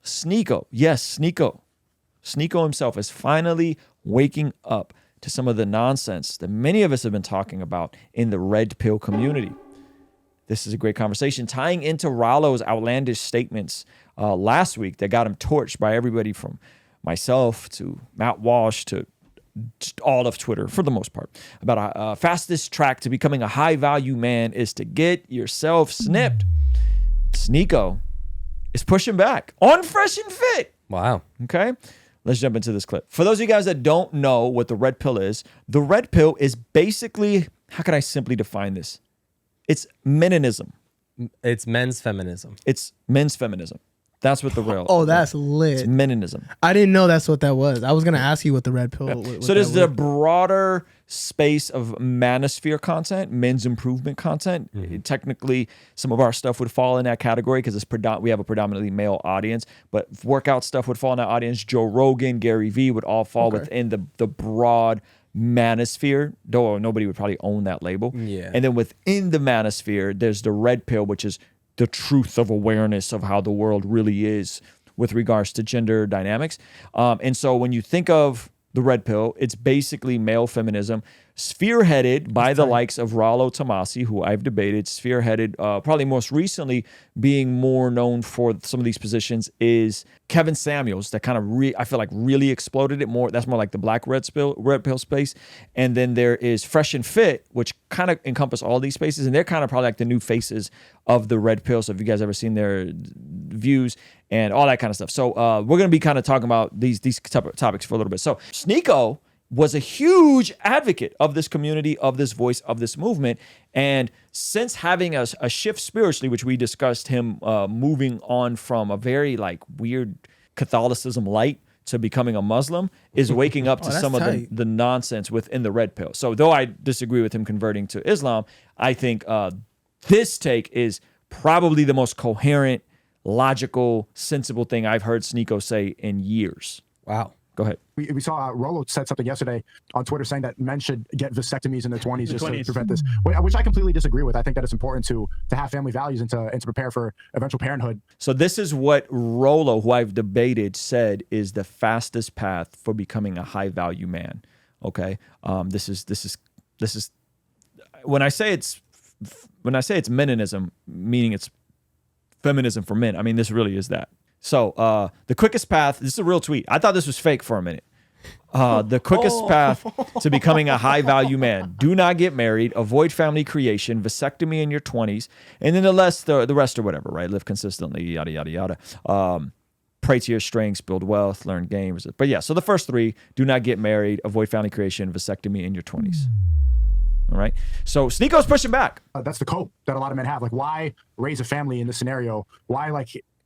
Sneako, yes, Sneako himself is finally waking up to some of the nonsense that many of us have been talking about in the red pill community. This is a great conversation tying into Rollo's outlandish statements last week that got him torched by everybody from myself to Matt Walsh to all of Twitter for the most part, about a fastest track to becoming a high value man is to get yourself snipped. Sneako is pushing back on Fresh and Fit. Wow. Okay. Let's jump into this clip. For those of you guys that don't know what the red pill is, the red pill is basically, how can I simply define this? It's meninism. It's men's feminism. It's men's feminism. That's what the real. Oh, that's lit. It's meninism. I didn't know that's what that was. I was going to ask you what the red pill was. So there's the broader space of manosphere content, men's improvement content. Technically, some of our stuff would fall in that category because we have a predominantly male audience, but workout stuff would fall in that audience. Joe Rogan, Gary Vee would all fall within the broad manosphere, though nobody would probably own that label. Yeah. And then within the manosphere, there's the red pill, which is the truth of awareness of how the world really is with regards to gender dynamics. And so when you think of the red pill, it's basically male feminism, spearheaded by the likes of Rollo Tomasi, who I've debated, spearheaded, probably most recently being more known for some of these positions is Kevin Samuels, that kind of, I feel like really exploded it more. That's more like the black red pill space. And then there is Fresh and Fit, which kind of encompass all these spaces. And they're kind of probably like the new faces of the red pill. So if you guys ever seen their views and all that kind of stuff. So we're going to be kind of talking about these topics for a little bit. So Sneako was a huge advocate of this community, of this voice, of this movement. And since having a shift spiritually, which we discussed him moving on from a very like weird Catholicism light to becoming a Muslim, is waking up to some of the nonsense within the red pill. So though I disagree with him converting to Islam, I think this take is probably the most coherent, logical, sensible thing I've heard Sneako say in years. Wow. Go ahead. We saw Rollo said something yesterday on Twitter saying that men should get vasectomies in their 20s just to prevent this, which I completely disagree with. I think that it's important to have family values and to prepare for eventual parenthood. So this is what Rollo, who I've debated, said is the fastest path for becoming a high value man. Okay, this is when I say it's meninism, meaning it's feminism for men. I mean, this really is that. So the quickest path, this is a real tweet. I thought this was fake for a minute. The quickest path to becoming a high value man: do not get married, avoid family creation, vasectomy in your 20s, and then the rest or whatever, right? Live consistently, yada, yada, yada. Pray to your strengths, build wealth, learn games. But yeah, so the first three: do not get married, avoid family creation, vasectomy in your 20s. All right. So Sneako's pushing back. That's the cope that a lot of men have. Like, why raise a family in this scenario? Why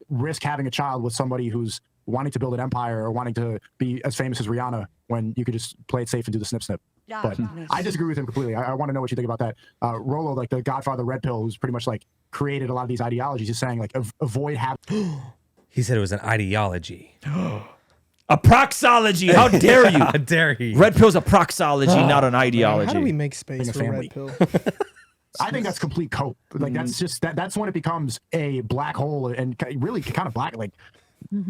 risk having a child with somebody who's wanting to build an empire or wanting to be as famous as Rihanna when you could just play it safe and do the snip snip? But I disagree with him completely. I want to know what you think about that. Rollo, like the godfather red pill, who's pretty much like created a lot of these ideologies, is saying like avoid having. He said it was an ideology. A proxology. How dare you? How dare he? Red pill's a proxology, not an ideology. How do we make space for red pill? I think that's complete cope. Like that's just that's when it becomes a black hole and really kind of black. Like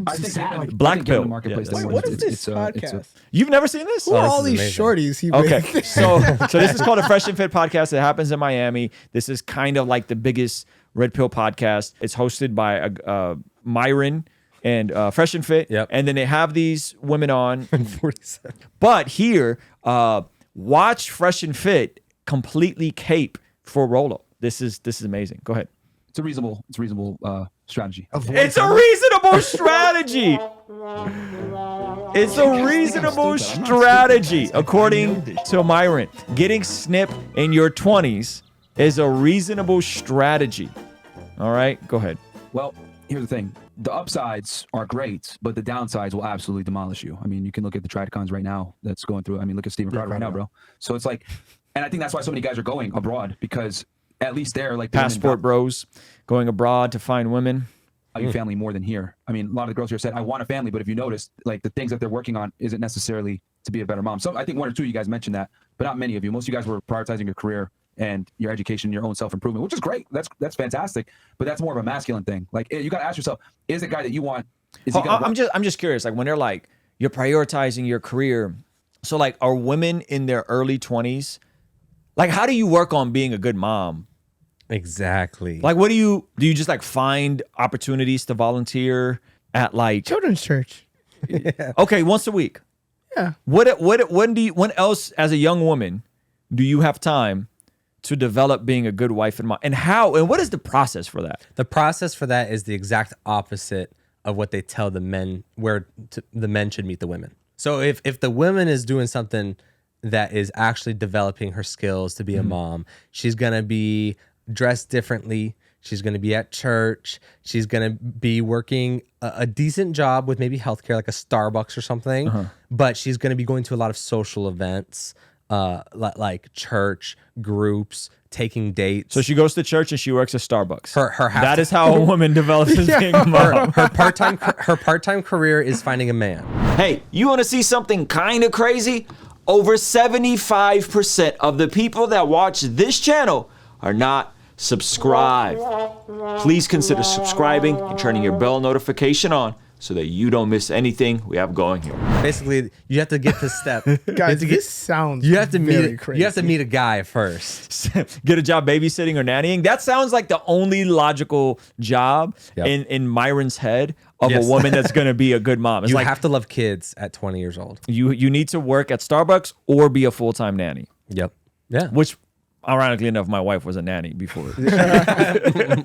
I think sad, like black pill. Marketplace. Yeah, What is this podcast? You've never seen this? Who are this all is these amazing. shorties? Okay, so this is called a Fresh and Fit podcast. It happens in Miami. This is kind of like the biggest red pill podcast. It's hosted by Myron and Fresh and Fit. Yep. And then they have these women on. 47. But here, watch Fresh and Fit completely cape for Rollo. This is amazing. Go ahead. It's a reasonable strategy. It's a reasonable strategy. It's a reasonable strategy, according to Myron. Getting snip in your 20s is a reasonable strategy. All right, go ahead. Well, here's the thing. The upsides are great, but the downsides will absolutely demolish you. I mean, you can look at the Tradcons right now that's going through. I mean, look at Stephen Crowder right now, bro. So it's like, and I think that's why so many guys are going abroad, because at least they're like Passport bros going abroad to find women. Your family more than here. I mean, a lot of the girls here said, I want a family, but if you notice, like the things that they're working on isn't necessarily to be a better mom. So I think one or two of you guys mentioned that, but not many of you. Most of you guys were prioritizing your career and your education, your own self-improvement, which is great. That's fantastic. But that's more of a masculine thing. Like, you got to ask yourself, is the guy that you want Is he gonna I'm just curious. Like when they're like you're prioritizing your career, so like are women in their early 20s? Like how do you work on being a good mom? Exactly. Like what do you just like find opportunities to volunteer at like Children's church. okay, once a week? Yeah. When else as a young woman do you have time to develop being a good wife and mom? And how and what is the process for that? The process for that is the exact opposite of what they tell the men the men should meet the women. So if the woman is doing something that is actually developing her skills to be a mom, she's gonna be dressed differently. She's gonna be at church. She's gonna be working a decent job with maybe healthcare, like a Starbucks or something. But she's gonna be going to a lot of social events, like church groups, taking dates. So she goes to church and she works at Starbucks. That is how a woman develops as being a mom. her part-time career is finding a man. Hey, you want to see something kind of crazy? Over 75% of the people that watch this channel are not subscribed. Please consider subscribing and turning your bell notification on so that you don't miss anything we have going here. Basically, you have to get to step. Guys, this sounds You have to very meet. crazy. You have to meet a guy first. Get a job babysitting or nannying. That sounds like the only logical job in Myron's head of Yes. a woman that's going to be a good mom. It's You like have to love kids at 20 years old. you need to work at Starbucks or be a full-time nanny, Yep. Yeah. which ironically enough, my wife was a nanny before.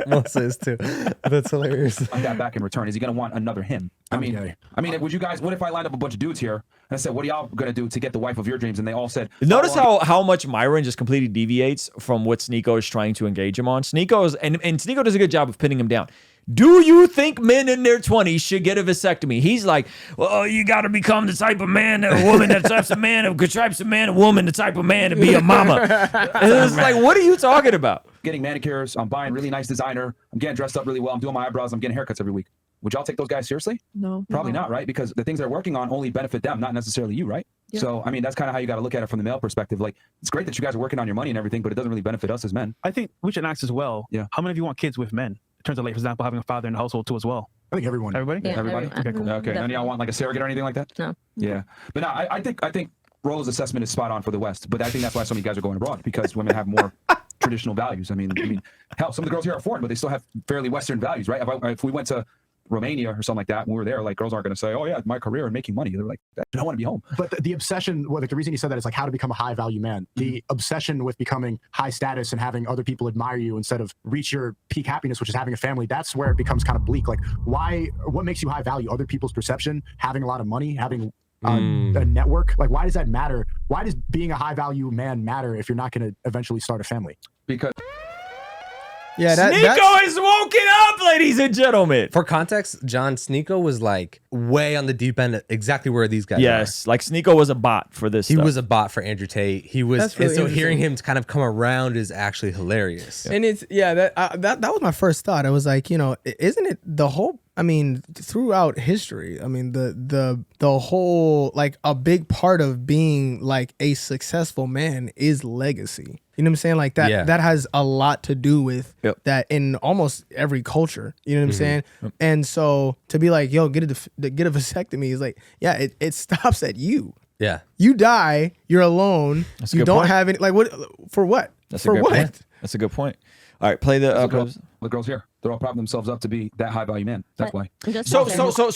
Melissa is too. That's hilarious. on that back in return? Is he going to want another him? I mean, would you guys? What if I lined up a bunch of dudes here and I said, "What are y'all going to do to get the wife of your dreams?" And they all said, Notice how much Myron just completely deviates from what Sneako is trying to engage him on. Sneako does a good job of pinning him down. Do you think men in their 20s should get a vasectomy? He's like, well, you got to become the type of man, a woman, the type of man, a woman, the type of man to be a mama. And it's like, what are you talking about? getting manicures. I'm buying really nice designer. I'm getting dressed up really well. I'm doing my eyebrows. I'm getting haircuts every week. Would y'all take those guys seriously? No. Probably not, right? Because the things they're working on only benefit them, not necessarily you, right? Yeah. So, I mean, that's kind of how you got to look at it from the male perspective. Like, it's great that you guys are working on your money and everything, but it doesn't really benefit us as men. I think we should ask as well. Yeah. How many of you want kids with men? In terms of, like, for example, having a father in the household too as well. I think everyone. Everybody? Yeah, Everybody? everyone. Okay, cool. Okay. None of y'all want like a surrogate or anything like that? No. Yeah. But no, I think Rolo's assessment is spot on for the West. But I think that's why so many guys are going abroad, because women have more traditional values. I mean, hell, some of the girls here are foreign, but they still have fairly Western values, right? If we went to Romania or something like that, when we were there, like, girls aren't going to say, oh yeah, my career and making money. They're like, I don't want to be home. But the obsession, well, like the reason he said that is like how to become a high value man. The obsession with becoming high status and having other people admire you instead of reach your peak happiness, which is having a family, that's where it becomes kind of bleak. Like, what makes you high value? Other people's perception, having a lot of money, having a network. Like, why does that matter? Why does being a high value man matter if you're not going to eventually start a family? Because Yeah, Sneako is woken up, ladies and gentlemen. For context, John, Sneako was like way on the deep end, exactly where these guys Yes, like Sneako was a bot for this are. He stuff. was a bot for Andrew Tate. He was, That's really and so interesting. hearing him kind of come around is actually hilarious. And it's that was my first thought. I was like, isn't it the whole? I mean, throughout history, I mean the whole, like, a big part of being like a successful man is legacy. You know what I'm saying? Like that. Yeah. That has a lot to do with Yep. that in almost every culture. You know what I'm saying? And so to be like, yo, get a vasectomy is like, yeah, it stops at you. Yeah. You die, you're alone. That's a You good don't point. have any, like, what for what? That's for a good what? point. That's a good point. All right, play the. the girls here, they're all propping themselves up to be that high value man. That's why. So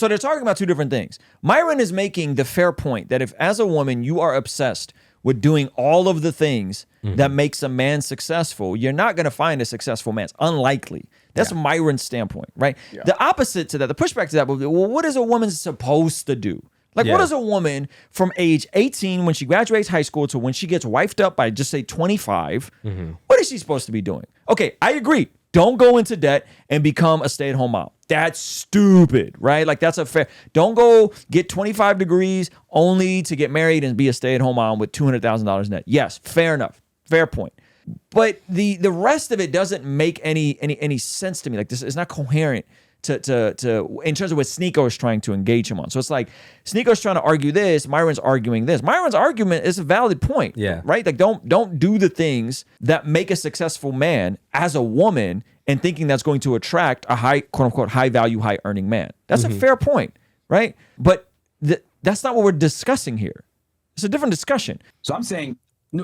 they're talking about two different things. Myron is making the fair point that if, as a woman, you are obsessed with doing all of the things that makes a man successful, you're not going to find a successful man. It's unlikely. That's Myron's standpoint, right? The opposite to that, the pushback to that would be, well, what is a woman supposed to do? Like, what is a woman from age 18 when she graduates high school to when she gets wifed up by, just say, 25, what is she supposed to be doing? Okay, I agree. Don't go into debt and become a stay-at-home mom. That's stupid, right? Like, that's a fair. Don't go get 25 degrees only to get married and be a stay-at-home mom with $200,000 net. Yes, fair enough. Fair point. But the rest of it doesn't make any sense to me. Like, this is not coherent to in terms of what Sneako is trying to engage him on. So it's like Sneako's trying to argue this, Myron's arguing this. Myron's argument is a valid point. Yeah. Right? Like, don't do the things that make a successful man as a woman and thinking that's going to attract a high, quote unquote, high value, high earning man. That's a fair point, right? But that's not what we're discussing here. It's a different discussion. So I'm saying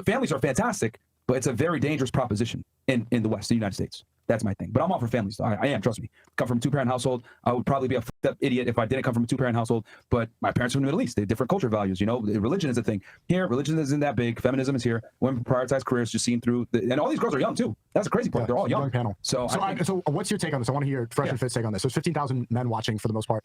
families are fantastic, but it's a very dangerous proposition in the West, the United States. That's my thing. But I'm all for families. I am, trust me. Come from a 2-parent household. I would probably be a fucked up idiot if I didn't come from a 2-parent household. But my parents are from the Middle East. They have different culture values. You know, religion is a thing. Here, religion isn't that big. Feminism is here. Women prioritize careers, just seen through. And all these girls are young too. That's the crazy part. They're all young. Panel. So what's your take on this? I want to hear Fresh and Fit's take on this. There's 15,000 men watching for the most part.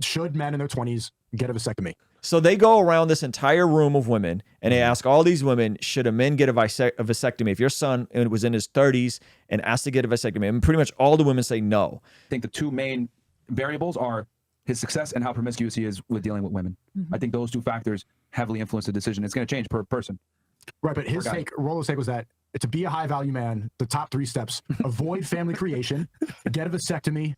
Should men in their 20s get a vasectomy? So they go around this entire room of women and they ask all these women, should a man get a vasectomy? If your son was in his 30s and asked to get a vasectomy, and pretty much all the women say no. I think the two main variables are his success and how promiscuous he is with dealing with women. I think those two factors heavily influence the decision. It's going to change per person. Right, but his take, Rollo's take was that to be a high value man, the top 3 steps: avoid family creation, get a vasectomy,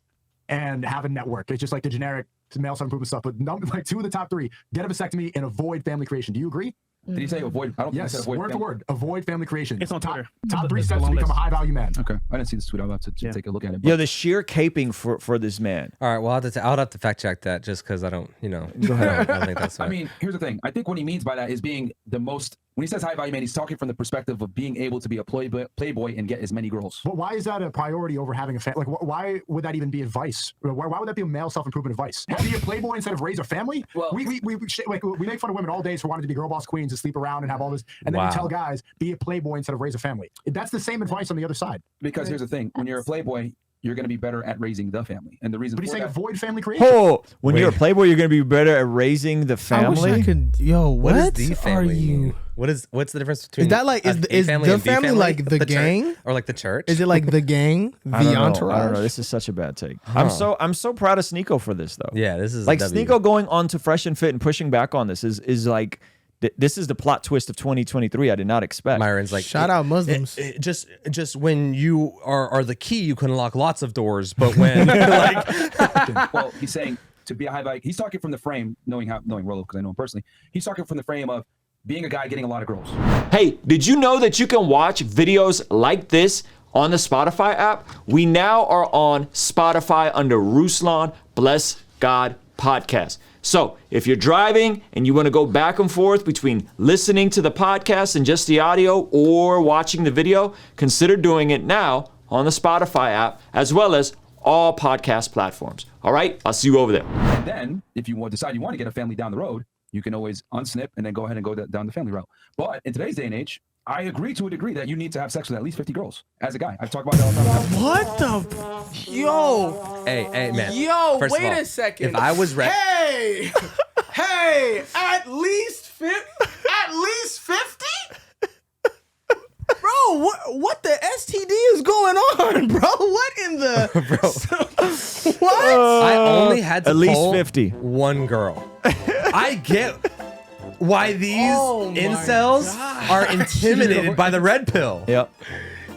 and have a network. It's just like the generic male self-improvement stuff, but like 2 of the top 3: get a vasectomy and avoid family creation. Do you agree? Did he say avoid? I don't think he said avoid. Word for word. Avoid family creation. It's on Twitter. Top 3 steps to become a high value man. Okay, I didn't see this tweet. I'll have to take a look at it. The sheer caping for this man. All right, well, I'll have to fact check that just because I don't, Go ahead. I don't think that's right. I mean, here's the thing. I think what he means by that is being the most. When he says high value man, he's talking from the perspective of being able to be a playboy and get as many girls. But why is that a priority over having a family? Like, why would that even be advice? Why would that be a male self-improvement advice? Be a playboy instead of raise a family? Well, we make fun of women all day for wanting to be girl boss queens and sleep around and have all this, and then you tell guys, be a playboy instead of raise a family. That's the same advice on the other side. Because here's the thing: when you're a playboy, you're going to be better at raising the family, and the reason. But he's saying avoid family creation. When you're a playboy, you're going to be better at raising the family. I wish I could. Yo, what What is the family are you? mean? What's the difference between Is that like is the family like the church? gang? Or like the church? Is it like the gang, I don't the know. entourage? I don't know. This is such a bad take. I'm so proud of Sneako for this though. Yeah, this is like a W. Sneako going on to Fresh and Fit and pushing back on this is like this is the plot twist of 2023. I did not expect. Myron's like, Shout out Muslims. Just when you are the key, you can unlock lots of doors. But when well, he's saying to be a high value. He's talking from the frame, knowing Rollo because I know him personally. He's talking from the frame of being a guy getting a lot of girls. Hey, did you know that you can watch videos like this on the Spotify app? We now are on Spotify under Ruslan Bless God Podcast. So if you're driving and you want to go back and forth between listening to the podcast and just the audio or watching the video, consider doing it now on the Spotify app as well as all podcast platforms. All right, I'll see you over there. And then if you decide you want to get a family down the road, you can always unsnip and then go ahead and go down the family route. But in today's day and age, I agree to a degree that you need to have sex with at least 50 girls as a guy. I've talked about that all the time. What the? Yo. hey man, Yo, first of wait all, a second. if I was Hey. Hey, at least 50? Bro, what the STD is going on, bro? What in the what? I only had to At least poll 50. one girl. I get why these Oh my incels gosh. are intimidated by the red pill. Yep.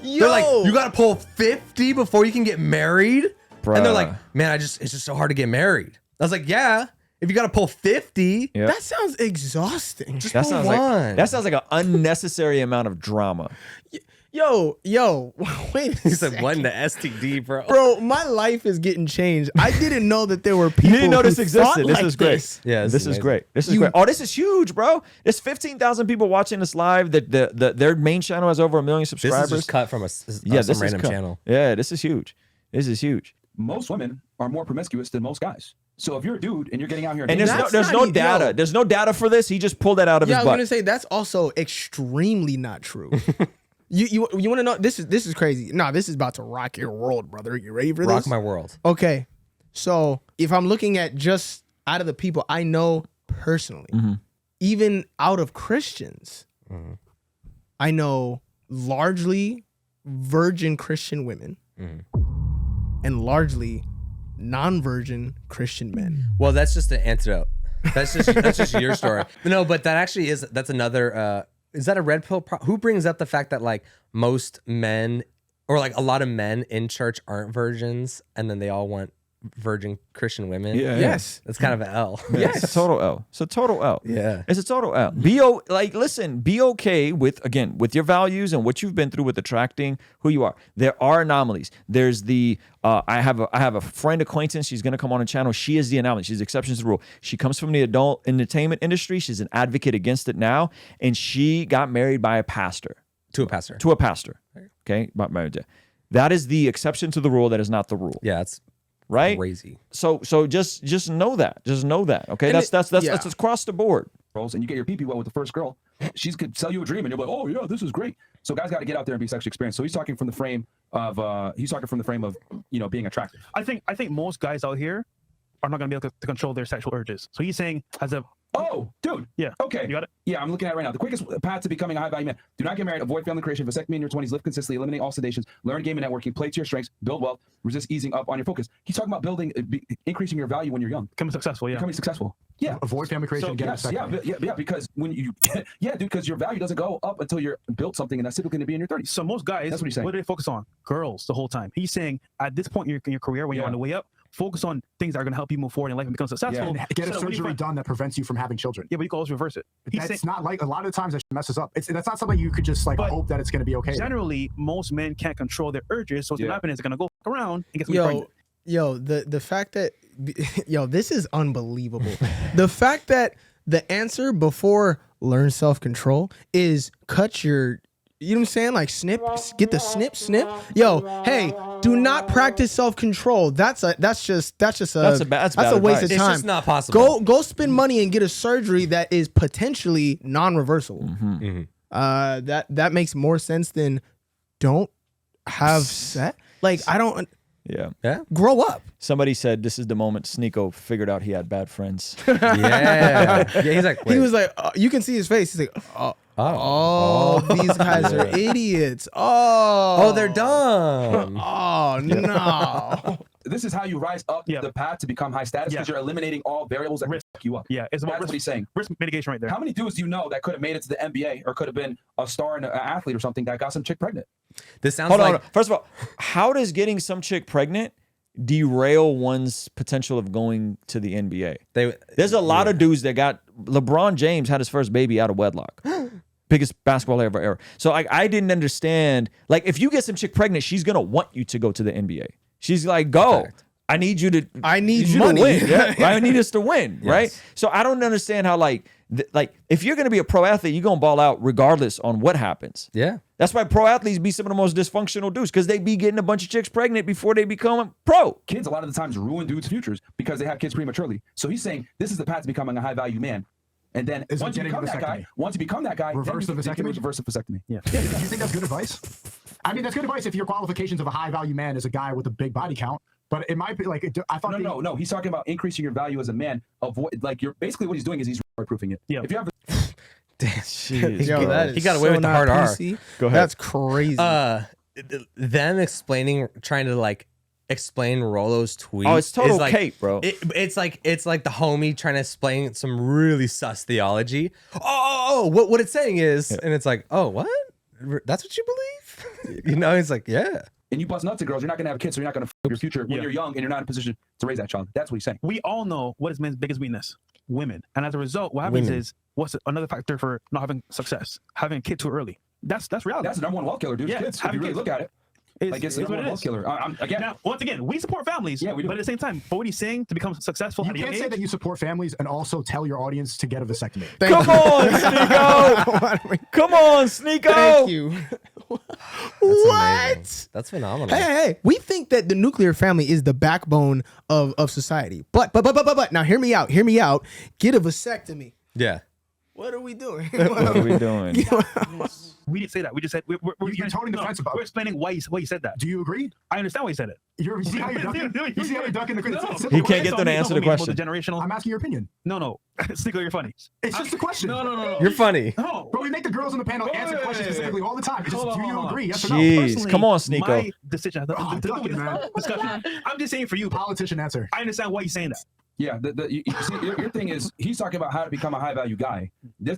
Yo. They're like, you gotta pull 50 before you can get married? And they're like, Bruh. man, it's just so hard to get married. I was like, yeah, if you gotta pull 50, Yep. That sounds exhausting. just That pull sounds one. that sounds like an unnecessary amount of drama. Yo, wait a He second. said, one to STD, bro. Bro, my life is getting changed. I didn't know that there were people. You didn't know who this existed. thought This like is great. this. Yeah, this is amazing. great. This is great. Oh, this is huge, bro. There's 15,000 people watching this live. Their main channel has over 1 million This subscribers. is just cut from this some is random cut. channel. Yeah, this is huge. This is huge. Most women are more promiscuous than most guys. So if you're a dude and you're getting out here And there's That's no not data. yo. There's no data for this. He just pulled that out of Yeah, I his was butt. gonna say that's also extremely not true. you want to know? This is crazy. No, this is about to rock your world, brother. You ready for this? Rock my world. Okay, so if I'm looking at just out of the people I know personally, even out of Christians, I know largely virgin Christian women and largely non-virgin Christian men. Well, that's just an antidote. That's just your story. No, but that actually that's another. Is that a red pill? Who brings up the fact that like most men or like a lot of men in church aren't virgins, and then they all want virgin Christian women. Yeah. Yes. That's kind of an L. It's a total L. It's a total L. Yeah. It's a total L. Listen, be okay with your values and what you've been through with attracting who you are. There are anomalies. There's the I have a friend acquaintance. She's gonna come on a channel. She is the anomaly. She's the exception to the rule. She comes from the adult entertainment industry. She's an advocate against it now, and she got married by a pastor. To a pastor. To a pastor. Okay, that is the exception to the rule. That is not the rule. Yeah, it's right. Crazy. So just know that. Just know that. Okay, And that's across the board. And you get your pee well with the first girl, she's could sell you a dream, and you're like, oh yeah, this is great. So guys got to get out there and be sexually experienced. So he's talking from the frame of being attractive. I think most guys out here are not going to be able to control their sexual urges. So he's saying as a Oh, dude. Yeah. Okay. You got it? Yeah, I'm looking at it right now. The quickest path to becoming a high value man. Do not get married, avoid family creation, vasectomy in your 20s, live consistently, eliminate all sedations, learn game and networking, play to your strengths, build wealth, resist easing up on your focus. He's talking about increasing your value when you're young. becoming successful. Yeah. Becoming successful. Yeah. Avoid family creation and get a yes, vasectomy. yeah, because when you, because your value doesn't go up until you're built something, and that's typically going to be in your 30s. So most guys, That's what he's saying. what do they focus on? Girls the whole time. He's saying at this point in your career, when you're on the way up, focus on things that are going to help you move forward in life and become successful. And get a So when you surgery find- done that prevents you from having children. Yeah, but you can always reverse it. He's That's saying, not like a lot of the times that shit messes up. That's not something you could just like But hope that it's going to be okay. generally, most men can't control their urges. So what's going to happen is they're going to go around and get somebody Yo, pregnant. the fact that this is unbelievable. The fact that the answer before learn self-control is cut your, you know what I'm saying? Like get the snip. Yo, hey, do not practice self-control. That's a waste bad of advice. time. It's just not possible. Go spend money and get a surgery that is potentially non-reversible. That makes more sense than don't have sex. Like I don't. Yeah. Grow up. Somebody said this is the moment Sneako figured out he had bad friends. Yeah. He's like, wait. He was like, you can see his face. He's like, oh, these guys are idiots. Oh, they're dumb. Oh no. This is how you rise up the path to become high status, because you're eliminating all variables that fuck you up. Yeah, it's about That's what he's saying. risk mitigation right there. How many dudes do you know that could have made it to the NBA or could have been a star and an athlete or something that got some chick pregnant? This sounds Hold like on. First of all, how does getting some chick pregnant derail one's potential of going to the NBA? There's a lot of dudes that got LeBron James had his first baby out of wedlock. Biggest basketball ever. So I didn't understand. Like, if you get some chick pregnant, she's gonna want you to go to the NBA. She's like, go. I need you to. I need you money. to win. Yeah? I need us to win, right? So I don't understand how like if you're gonna be a pro athlete, you're gonna ball out regardless on what happens. Yeah. That's why pro athletes be some of the most dysfunctional dudes, because they be getting a bunch of chicks pregnant before they become pro. Kids a lot of the times ruin dudes' futures because they have kids prematurely. So he's saying this is the path to becoming a high value man. And then once you become that guy, Reverse the vasectomy? Reverse the vasectomy. Yeah. Do you think that's good advice? I mean, that's good advice if your qualifications of a high value man is a guy with a big body count. But it might be like I thought. No. He's talking about increasing your value as a man. Avoid you're basically what he's doing is he's proofing it. Yeah. If you have Jeez, Yo, bro. that is He got away with the not hard R. PC. Go ahead. That's crazy. Them trying to explain Rollo's tweet. Oh, it's total is cape, bro. It's like the homie trying to explain some really sus theology. What it's saying is, and it's like, oh, what? That's what you believe? It's like, yeah. and you bust nuts at girls, you're not gonna have kids, so you're not gonna f your future when you're young and you're not in a position to raise that child. That's what he's saying. We all know what is men's biggest weakness: women. And as a result, what happens is, what's another factor for not having success? Having a kid too early. That's reality. That's the number one wealth killer, dude. Yeah, Kids. If you really look at it. It's the number one wealth killer. Again, now, once again, we support families. Yeah, we do. But at the same time, for what he's saying to become successful, You at a young can't say age, that you support families and also tell your audience to get a vasectomy. Come on, Sneako. Come on, Sneako. Thank you. What? Amazing. That's phenomenal. Hey, we think that the nuclear family is the backbone of society. But now hear me out. Get a vasectomy. Yeah. What are we doing? What are we doing? we didn't say that. We just said we're toning the fence about it. We're explaining why you said that. Do you agree? I understand why you said it. You see how you're ducking? You see how you're ducking the question? It's a He simple can't question. get them to answer the question. Generational. I'm asking your opinion. No. Sneako, you're funny. It's just a question. No. You're funny. No. But we make the girls on the panel answer questions specifically all the time. It's just, do you agree? Yes or no? Jeez, Personally, come on, Sneako. My decision has nothing to do duck with it, man. this discussion. I'm just saying for you. Politician answer. I understand why you're saying that. Yeah, you see, your thing is he's talking about how to become a high value guy. That's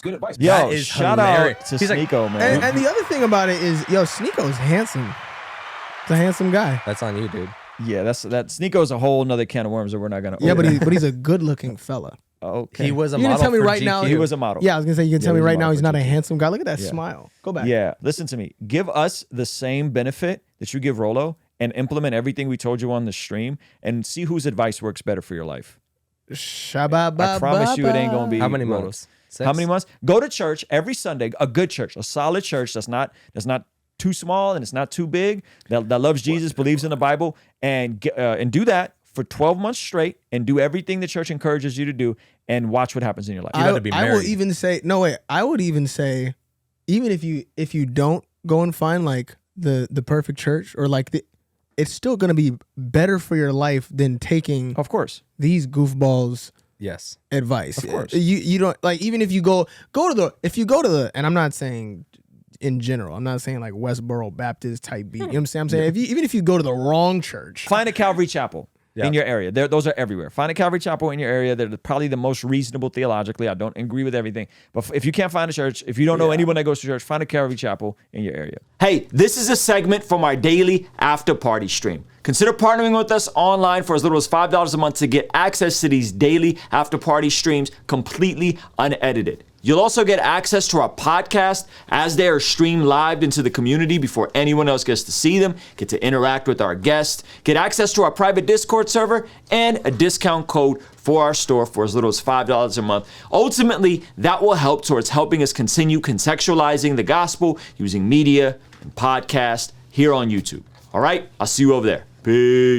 good advice. Yo, That is shout hilarious. out to He's like- Sneako, man. And the other thing about it is, Sneako's handsome. He's a handsome guy. That's on you, dude. Yeah, that Sneako's a whole nother can of worms that we're not gonna. Yeah, open. but he's a good looking fella. Okay. He was a You gonna model tell me for right GQ. now- He was a model. Yeah, I was gonna say you can tell he me was a right now model he's for not a GQ. handsome guy. Look at that Yeah. smile. Go back. Yeah, listen to me. Give us the same benefit that you give Rolo and implement everything we told you on the stream and see whose advice works better for your life. I promise you it ain't going to be How many Rolo's. months? 6? How many months? Go to church every Sunday, a good church, a solid church that's not too small and it's not too big, that loves Jesus, believes in the Bible, and do that for 12 months straight and do everything the church encourages you to do and watch what happens in your life. You gotta be I will married. even say no wait. I would even say, even if you don't go and find like the perfect church or like it's still gonna be better for your life than taking Of course. these goofballs Yes. advice. Of course. You don't like, even if you go to the, and I'm not saying in general, I'm not saying like Westboro Baptist type beat. You know what I'm saying? I'm saying even if you go to the wrong church, Find a Calvary Chapel in your area. Those are everywhere. Find a Calvary Chapel in your area. They're probably the most reasonable theologically. I don't agree with everything. But if you can't find a church, if you don't know anyone that goes to church, find a Calvary Chapel in your area. Hey, this is a segment from our daily after party stream. Consider partnering with us online for as little as $5 a month to get access to these daily after party streams completely unedited. You'll also get access to our podcast as they are streamed live into the community before anyone else gets to see them, get to interact with our guests, get access to our private Discord server, and a discount code for our store for as little as $5 a month. Ultimately, that will help towards helping us continue contextualizing the gospel using media and podcast here on YouTube. All right, I'll see you over there. Peace.